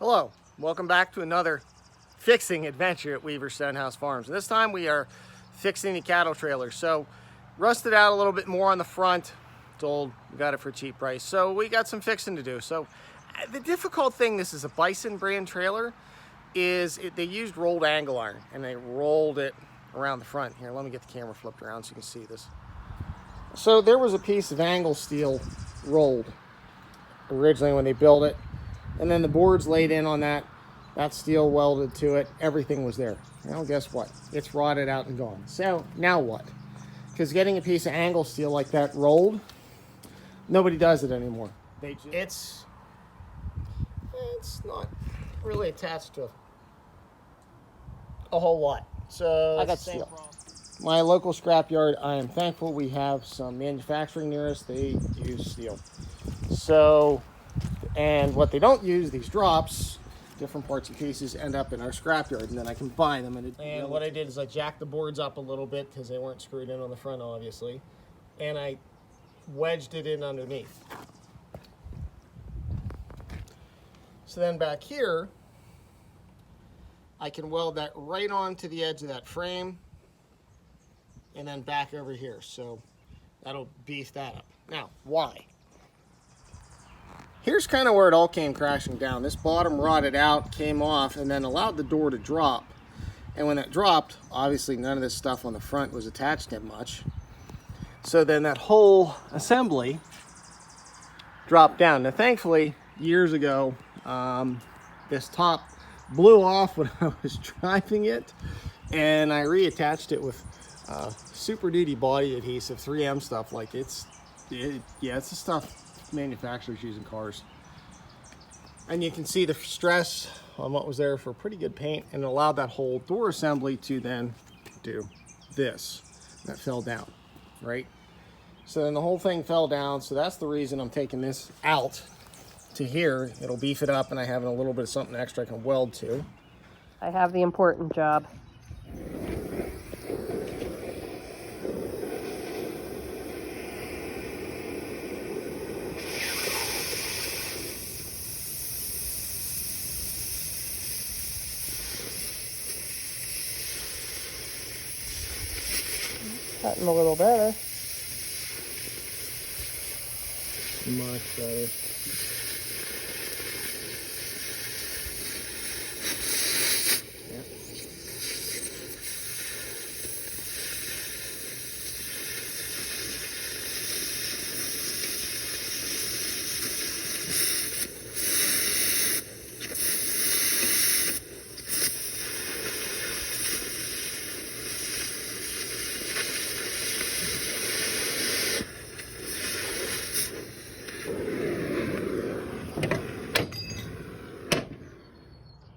Hello, welcome back to another fixing adventure at Weaver Stenhouse Farms. This time we are fixing the cattle trailer. So rusted out a little bit more on the front. It's old, we got it for a cheap price. So we got some fixing to do. So the difficult thing, this is a Bison brand trailer, is they used rolled angle iron and they rolled it around the front. Here, let me get the camera flipped around so you can see this. So there was a piece of angle steel rolled originally when they built it. And then the boards laid in on that steel welded to it, everything was there. Well, guess what? It's rotted out and gone. So now what? Because getting a piece of angle steel like that rolled, nobody does it anymore. It's not really attached to a whole lot. So I got steel. My local scrapyard, I am thankful we have some manufacturing near us. They use steel. So, and what they don't use, these drops, different parts and pieces end up in our scrapyard, and then I can buy them. And what I did is I jacked the boards up a little bit because they weren't screwed in on the front, obviously, and I wedged it in underneath. So then back here, I can weld that right onto the edge of that frame, and then back over here. So that'll beef that up. Now, why? Here's kind of where it all came crashing down. This bottom rotted out, came off, and then allowed the door to drop. And when it dropped, obviously none of this stuff on the front was attached to much. So then that whole assembly dropped down. Now thankfully, years ago, this top blew off when I was driving it, and I reattached it with Super Duty body adhesive, 3M stuff. Like it's the stuff manufacturers using cars. And you can see the stress on what was there for pretty good paint, and it allowed that whole door assembly to then do this. That fell down, right? So then the whole thing fell down, so that's the reason I'm taking this out to here. It'll beef it up, and I have a little bit of something extra I can weld to. I have the important job. Cutting a little better. Much better.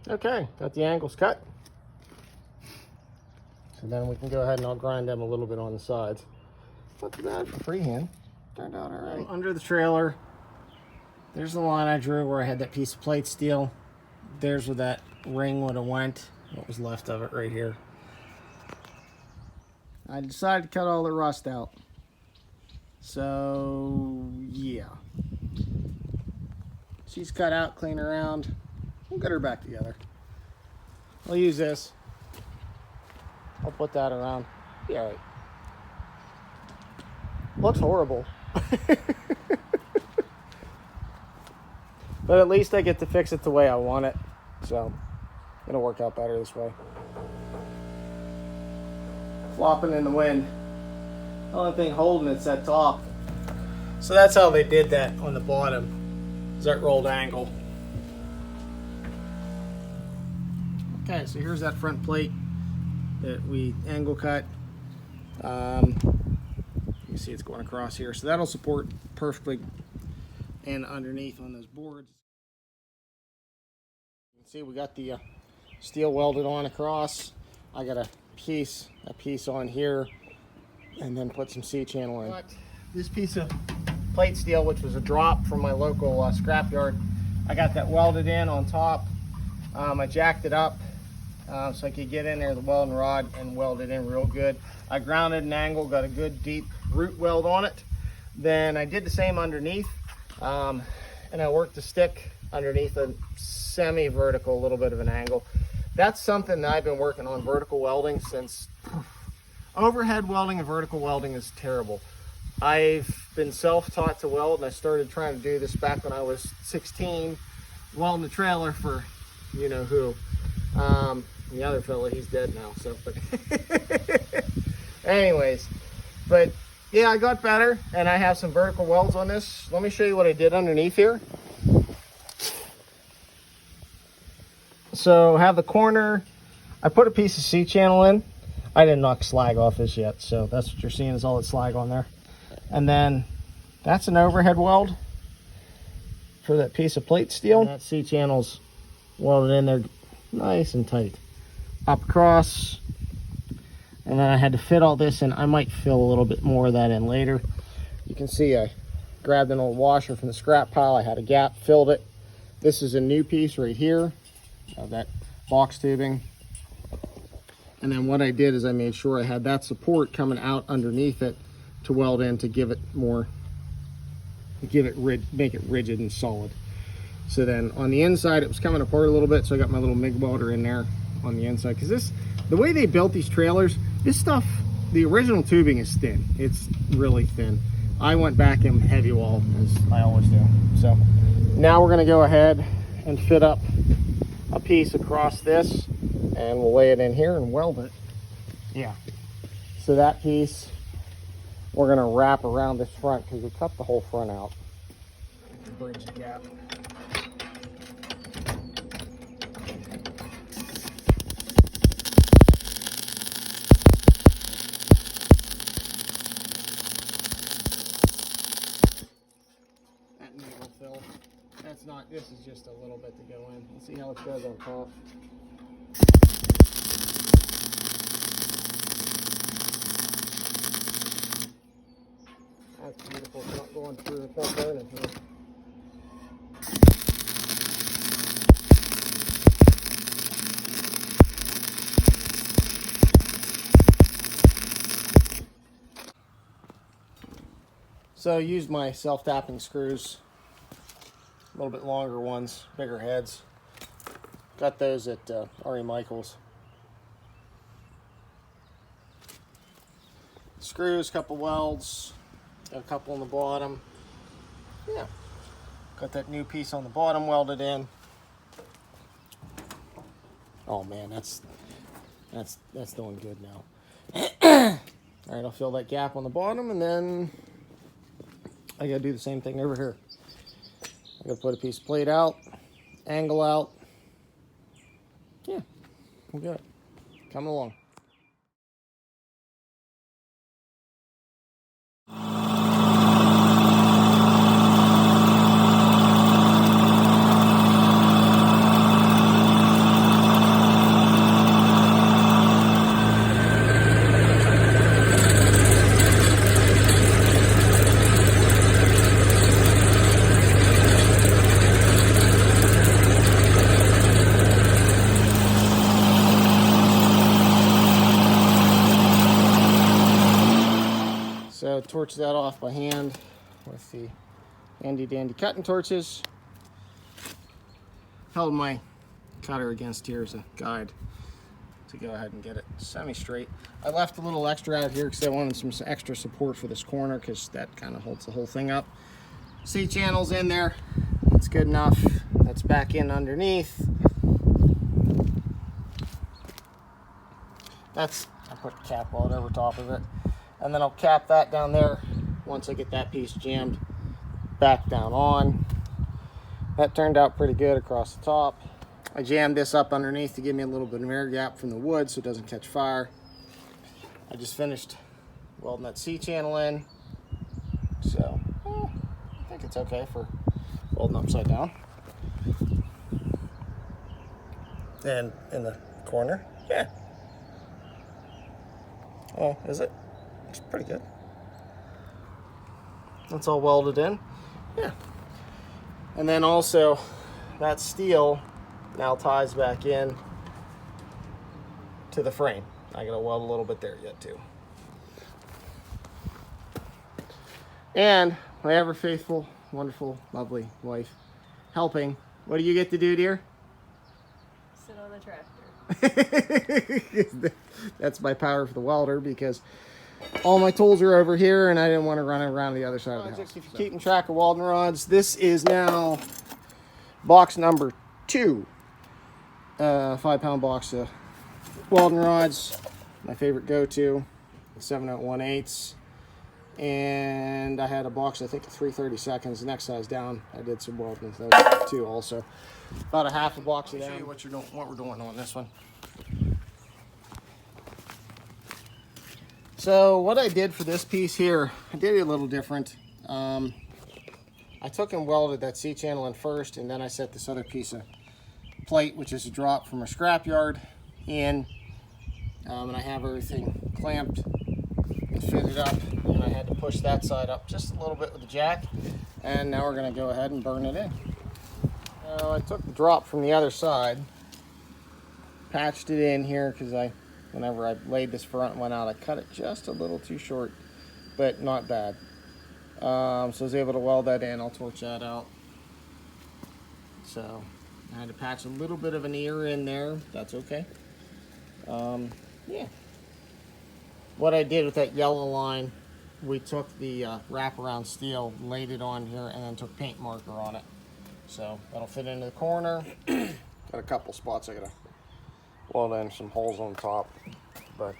Okay, got the angles cut. So then we can go ahead and I'll grind them a little bit on the sides. Not too bad for freehand. Turned out all right. Under the trailer, there's the line I drew where I had that piece of plate steel. There's where that ring would have went. What was left of it right here. I decided to cut all the rust out. So, yeah. She's cut out, clean around. We'll get her back together. I'll use this. I'll put that around. Be all right. Looks horrible. But at least I get to fix it the way I want it. So it'll work out better this way. Flopping in the wind. The only thing holding it's that top. So that's how they did that on the bottom. Is that rolled angle. Okay, so here's that front plate that we angle cut. You see it's going across here, so that'll support perfectly and underneath on those boards. You can see we got the steel welded on across. I got a piece on here, and then put some C-channel in. This piece of plate steel, which was a drop from my local scrapyard, I got that welded in on top. I jacked it up so I could get in there with the welding rod and weld it in real good. I grounded an angle, got a good deep root weld on it. Then I did the same underneath, and I worked the stick underneath a semi-vertical, a little bit of an angle. That's something that I've been working on, vertical welding, since overhead welding and vertical welding is terrible. I've been self-taught to weld, and I started trying to do this back when I was 16, welding the trailer for you know who. The other fella, he's dead now, so, but anyways, but yeah, I got better, and I have some vertical welds on this. Let me show you what I did underneath here. So have the corner, I put a piece of C-channel in. I didn't knock slag off this yet, so that's what you're seeing is all that slag on there. And then that's an overhead weld for that piece of plate steel. And that C-channel's welded in there nice and tight. Up across, and then I had to fit all this in. I might fill a little bit more of that in later. You can see I grabbed an old washer from the scrap pile. I had a gap, filled it. This is a new piece right here of that box tubing. And then what I did is I made sure I had that support coming out underneath it to weld in to give it more, make it rigid and solid. So then on the inside it was coming apart a little bit, so I got my little MIG welder in there on the inside, because this, the way they built these trailers, this stuff, the original tubing is thin. It's really thin. I went back in heavy wall, as I always do. So now we're going to go ahead and fit up a piece across this, and we'll lay it in here and weld it. Yeah. So that piece we're going to wrap around this front, because we cut the whole front out. Bridge the gap. That's not, this is just a little bit to go in. Let's see how it goes on top. That's beautiful. It's not going through, it's not burning here. So I used my self-tapping screws. A little bit longer ones, bigger heads. Got those at R.E. Michaels. Screws, couple welds, got a couple on the bottom. Yeah, got that new piece on the bottom welded in. Oh man, that's doing good now. All right, I'll fill that gap on the bottom, and then I gotta do the same thing over here. I'm gonna put a piece of plate out, angle out. Yeah, we'll get it. Coming along. So torch that off by hand with the handy dandy cutting torches. Held my cutter against here as a guide to go ahead and get it semi-straight. I left a little extra out here because I wanted some extra support for this corner, because that kind of holds the whole thing up. C-channel's in there. That's good enough. That's back in underneath. That's, I put a cap weld over top of it. And then I'll cap that down there once I get that piece jammed back down on. That turned out pretty good across the top. I jammed this up underneath to give me a little bit of air gap from the wood so it doesn't catch fire. I just finished welding that C-channel in. So, I think it's okay for welding upside down. And in the corner, yeah. Oh, is it? It's pretty good. That's all welded in. Yeah. And then also that steel now ties back in to the frame. I gotta weld a little bit there yet too. And my ever faithful, wonderful, lovely wife helping. What do you get to do, dear? on a tractor. That's my power for the welder, because all my tools are over here and I didn't want to run around the other side of the house. If you're keeping track of welding rods, this is now box number 2. 5-pound box of welding rods. My favorite go-to, 7/018. And I had a box, I think, of 3/32. Next size down, I did some welding with those 2 also. About a half a box of them. Show you what we're doing on this one. So what I did for this piece here, I did it a little different. I took and welded that C-channel in first, and then I set this other piece of plate, which is a drop from a scrapyard, in. And I have everything clamped and fitted up, and I had to push that side up just a little bit with the jack, and now we're going to go ahead and burn it in. Now I took the drop from the other side, patched it in here, because whenever I laid this front one out, I cut it just a little too short, but not bad. So I was able to weld that in. I'll torch that out. So I had to patch a little bit of an ear in there. That's okay. Yeah. What I did with that yellow line, we took the wraparound steel, laid it on here, and then took paint marker on it. So that'll fit into the corner. Got a couple spots I gotta weld in, some holes on top, but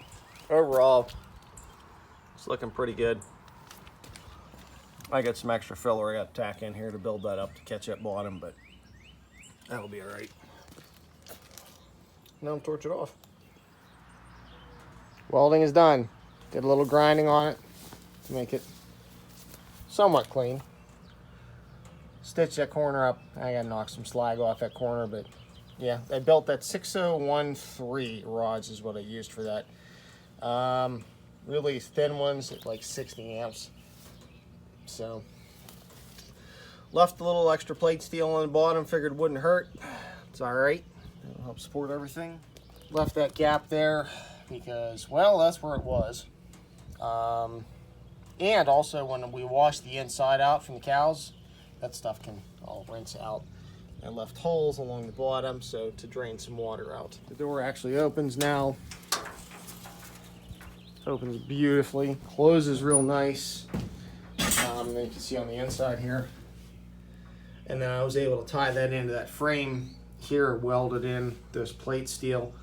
overall it's looking pretty good. I got some extra filler I got to tack in here to build that up to catch that bottom, but that'll be all right. Now I'm torch it off. Welding is done. Did a little grinding on it to make it somewhat clean. Stitch that corner up. I gotta knock some slag off that corner, but yeah, I built that 6013 rods is what I used for that. Really thin ones at like 60 amps. So left a little extra plate steel on the bottom, figured it wouldn't hurt. It's all right. It'll help support everything. Left that gap there because, well, that's where it was. And also when we wash the inside out from the cows, that stuff can all rinse out. I left holes along the bottom so to drain some water out. The door actually opens now. Opens beautifully, closes real nice. Then you can see on the inside here. And then I was able to tie that into that frame here, welded in this plate steel.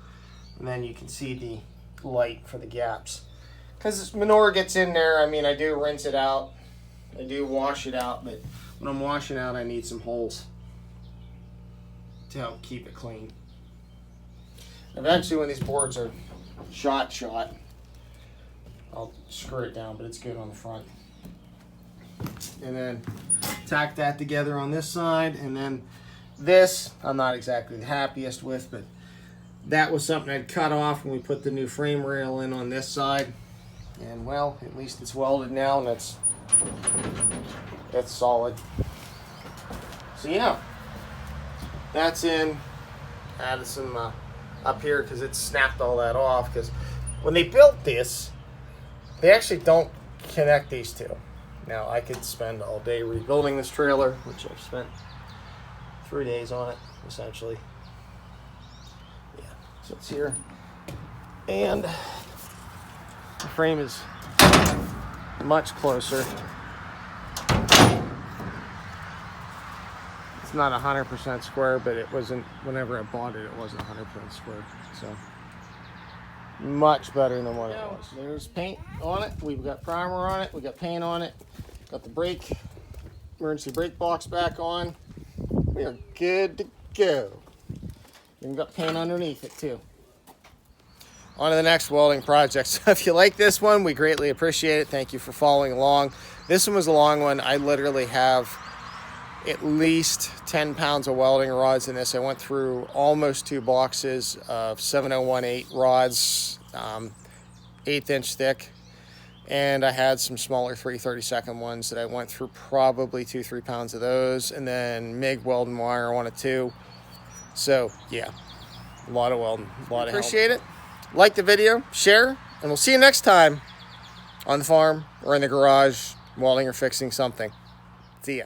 And then you can see the light for the gaps. Because this manure gets in there, I mean, I do rinse it out. I do wash it out, but when I'm washing out, I need some holes to help keep it clean. Eventually, when these boards are shot, I'll screw it down, but it's good on the front. And then tack that together on this side, and then this I'm not exactly the happiest with, but that was something I'd cut off when we put the new frame rail in on this side. And well, at least it's welded now, and that's solid. So yeah, that's in. Added some up here because it snapped all that off, because when they built this, they actually don't connect these two. Now I could spend all day rebuilding this trailer, which I've spent 3 days on it essentially. Yeah, so it's here, and the frame is much closer. It's not 100% square, but it wasn't, whenever I bought it, it wasn't 100% square. So much better than what it was. There's paint on it. We've got primer on it. We got paint on it. Got the emergency brake box back on. We are good to go. Even got paint underneath it too. On to the next welding project. So if you like this one, we greatly appreciate it. Thank you for following along. This one was a long one. I literally have at least 10 pounds of welding rods in this. I went through almost 2 boxes of 7018 rods, 1/8 inch thick. And I had some smaller 3/32 ones that I went through, probably 2-3 pounds of those. And then MIG welding wire, 1 or 2. So yeah, a lot of welding, a lot of help. Appreciate it. Like the video, share, and we'll see you next time on the farm or in the garage, welding or fixing something. See ya.